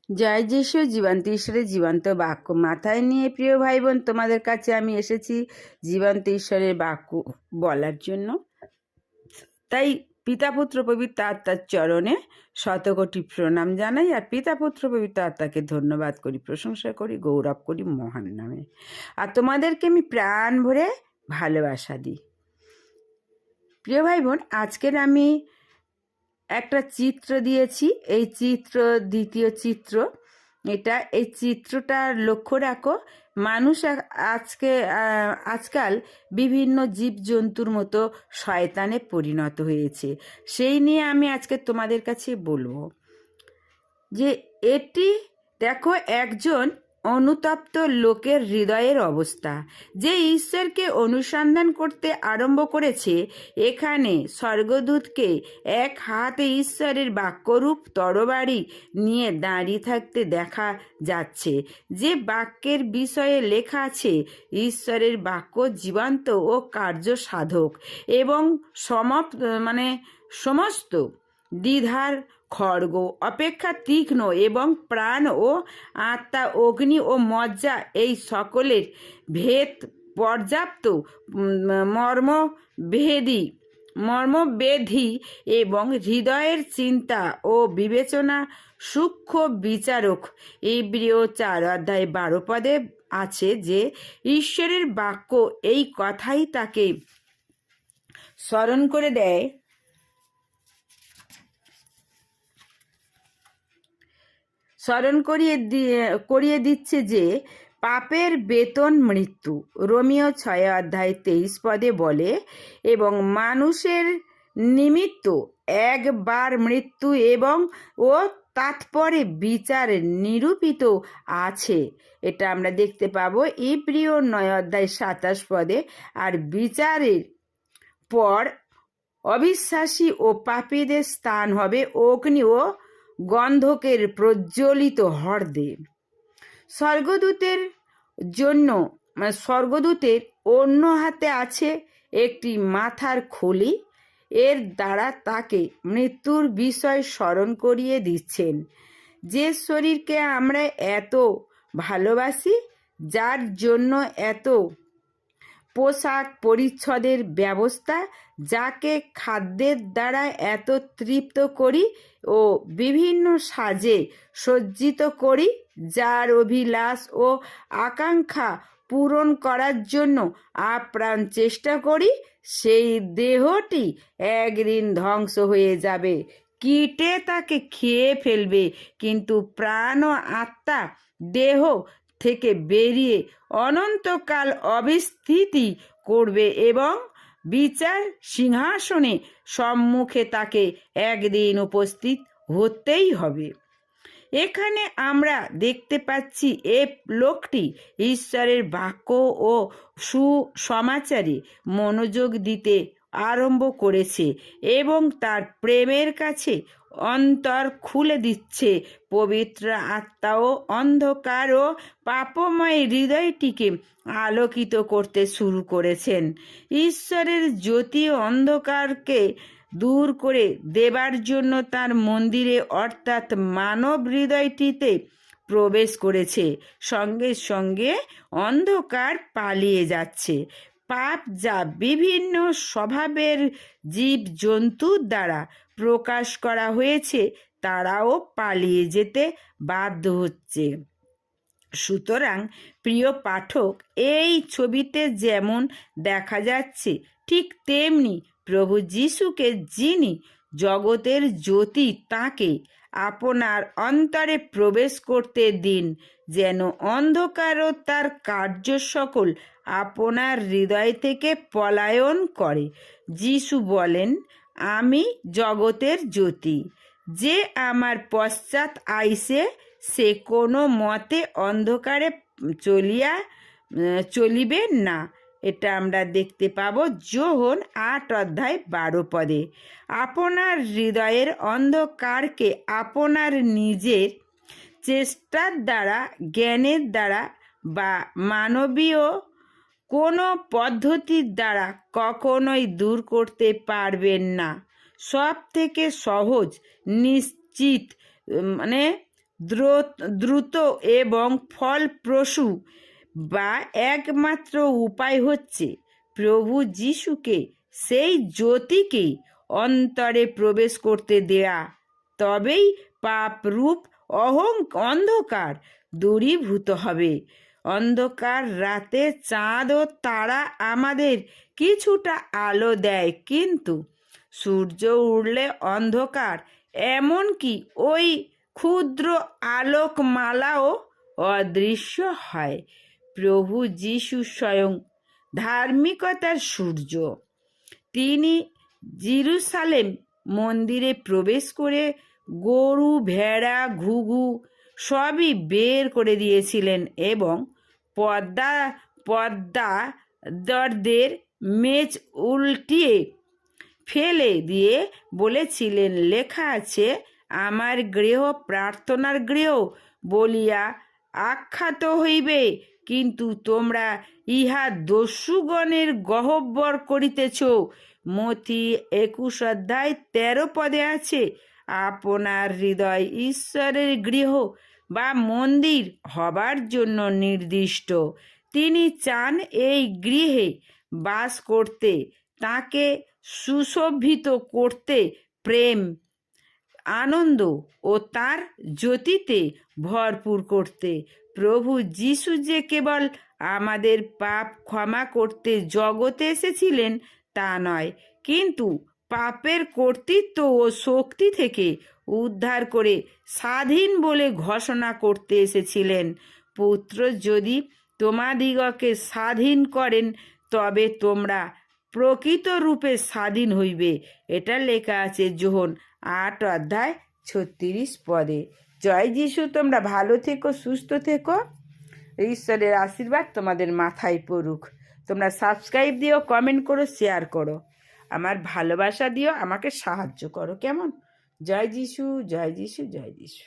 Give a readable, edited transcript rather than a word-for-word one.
জয় যিশু জীবন্ত ঈশ্বরের জীবন্ত বাক্য মাথায় নিয়ে প্রিয় ভাই বোন, তোমাদের কাছে আমি এসেছি জীবন্ত ঈশ্বরের বাক্য বলার জন্য। তাই পিতা পুত্র পবিত্র আত্মার চরণে শতকোটি প্রণাম জানাই, আর পিতা পুত্র পবিত্র আত্মাকে ধন্যবাদ করি, প্রশংসা করি, গৌরব করি মহান নামে। আর তোমাদেরকে আমি প্রাণ ভরে ভালোবাসা দিই। প্রিয় ভাই বোন, আজকের আমি একটা চিত্র দিয়েছি। এই চিত্র দ্বিতীয় চিত্র। এই চিত্রটা লক্ষ্য রাখো। মানুষ আজকাল বিভিন্ন জীবজন্তুর মতো শয়তানে পরিণত হয়েছে। সেই নিয়ে আমি আজকে তোমাদের কাছে বলবো যে এটি দেখো একজন অনুতপ্ত লোকের হৃদয়ের অবস্থা, যে ঈশ্বরকে অনুসন্ধান করতে আরম্ভ করেছে। এখানে স্বর্গদূতকে এক হাতে ঈশ্বরের বাক্যরূপ তরবারি নিয়ে দাঁড়িয়ে থাকতে দেখা যাচ্ছে। যে বাক্যের বিষয়ে লেখা আছে, ঈশ্বরের বাক্য জীবন্ত ও কার্য সাধক এবং সমস্ত দ্বিধার খড়গ অপেক্ষা তীক্ষ্ণ এবং প্রাণ ও আত্মা, অগ্নি ও মজ্জা এই সকলের ভেদ পর্যাপ্ত মর্মবেধি এবং হৃদয়ের চিন্তা ও বিবেচনা সূক্ষ্ম বিচারক। ইব্রিয় 4:12 আছে যে ঈশ্বরের বাক্য এই কথাই তাকে স্মরণ করিয়ে দিচ্ছে যে পাপের বেতন মৃত্যু। রোমিও 6:23 বলে, এবং মানুষের নিমিত্ত একবার মৃত্যু ও তাৎপরে বিচার নিরূপিত আছে। এটা আমরা দেখতে পাবো ইব্রিয় 9:27। আর বিচারের পর অবিশ্বাসী ও পাপীদের স্থান হবে অগ্নি ও গন্ধকের প্রজ্বলিত হ্রদে। স্বর্গদূতের অন্য হাতে আছে একটি মাথার খুলি। এর দ্বারা তাকে মৃত্যুর বিষয় স্মরণ করিয়ে দিচ্ছেন। যে শরীরকে আমরা এত ভালোবাসি, যার জন্য এত পোশাক পরিচ্ছদের ব্যবস্থা, যাকে খাদ্যের দ্বারা এত তৃপ্ত করি ও বিভিন্ন সাজে সজ্জিত করি, যার অভিলাষ ও আকাঙ্ক্ষা পূরণ করার জন্য আপ্রাণ চেষ্টা করি, সেই দেহটি একদিন ধ্বংস হয়ে যাবে, কীটে তাকে খেয়ে ফেলবে। কিন্তু প্রাণ ও আত্মা দেহ থেকে বেরিয়ে অনন্তকাল অবিস্থিতি করবে এবং বিচার সিংহাসনে সম্মুখে তাকে একদিন উপস্থিত হতেই হবে। এখানে আমরা দেখতে পাচ্ছি এ লোকটি ঈশ্বরের বাক্য ও সুসমাচারে মনোযোগ দিতে আরম্ভ করেছে এবং তার প্রেমের কাছে অন্তর খুলে দিচ্ছে। পবিত্র আত্মা ও অন্ধকার ও পাপময় হৃদয়টিকে আলোকিত করতে শুরু করেছেন। ঈশ্বরের জ্যোতি অন্ধকারকে দূর করে দেবার জন্য তার মন্দিরে অর্থাৎ মানব হৃদয়টিতে প্রবেশ করেছে। সঙ্গে সঙ্গে অন্ধকার পালিয়ে যাচ্ছে। পাপ যা বিভিন্ন স্বভাবের জীবজন্তুর দ্বারা প্রকাশ করা হয়েছে, তারাও পালিয়ে যেতে বাধ্য হচ্ছে। সুতরাং প্রিয় পাঠক, এই ছবিতে যেমন দেখা যাচ্ছে, ঠিক তেমনি প্রভু যিশুকে, যিনি জগতের জ্যোতি, তাকে আপনার অন্তরে প্রবেশ করতে দিন, যেন অন্ধকার ও তার কার্য সকল আপনার হৃদয় থেকে পলায়ন করে। যিশু বলেন, আমি জগতের জ্যোতি। যে আমার পশ্চাৎ আইসে, সে কোনো মতে অন্ধকারে চলিবে না। এটা আমরা দেখতে পাবো যোহন 8:12। আপনার হৃদয়ের অন্ধকারকে আপনার নিজের চেষ্টার দ্বারা, জ্ঞানের দ্বারা বা মানবীয় কোনো পদ্ধতির দ্বারা কখনোই দূর করতে পারবেন না। সব থেকে সহজ, নিশ্চিত দ্রুত এবং ফলপ্রসূ বা একমাত্র উপায় হচ্ছে প্রভু যিশুকে, সেই জ্যোতিকে অন্তরে প্রবেশ করতে দেয়া। তবেই পাপরূপ অন্ধকার দূরীভূত হবে। অন্ধকার রাতে চাঁদ ও তারা আমাদের কিছুটা আলো দেয়, কিন্তু সূর্য উঠলে অন্ধকার, এমনকি ওই ক্ষুদ্র আলোকমালাও অদৃশ্য হয়। প্রভু যিশু স্বয়ং ধার্মিকতার সূর্য। তিনি জেরুসালেম মন্দিরে প্রবেশ করে গরু, ভেড়া, ঘুঘু সবই বের করে দিয়েছিলেন এবং পর্দাদারদের মেজ উল্টিয়ে ফেলে দিয়ে বলেছিলেন, লেখা আছে, আমার গৃহ প্রার্থনার গৃহ বলিয়া আখ্যাত হইবে, কিন্তু তোমরা ইহা দস্যুগণের গহ্বর করিতেছ। মথি 21:13 আছে, আপনার হৃদয় ঈশ্বরের গৃহ বা মন্দির হবার জন্য নির্দিষ্ট। তিনি চান এই গৃহে বাস করতে, তাকে সুশোভিত করতে, প্রেম, আনন্দ ও তার জ্যোতিতে ভরপুর করতে। প্রভু যিশু যে কেবল আমাদের পাপ ক্ষমা করতে জগতে এসেছিলেন তা নয়, কিন্তু পাপের কর্তৃত্ব ও শক্তি থেকে উদ্ধার করে স্বাধীন বলে ঘোষণা করতে এসেছিলেন। পুত্র যদি তোমাদিগকে স্বাধীন করেন, তবে তোমরা প্রকৃত রূপে স্বাধীন হইবে। এটা লেখা আছে যোহন 8:36 জয় যিশু। তোমরা ভালো থেকো, সুস্থ থেকো। ঈশ্বরের আশীর্বাদ তোমাদের মাথায় পড়ুক। তোমরা সাবস্ক্রাইব দিও, কমেন্ট করো, শেয়ার করো, আমার ভালোবাসা দিও, আমাকে সাহায্য করো, কেমন? জয় যিশু, জয় যিশু, জয় যিশু।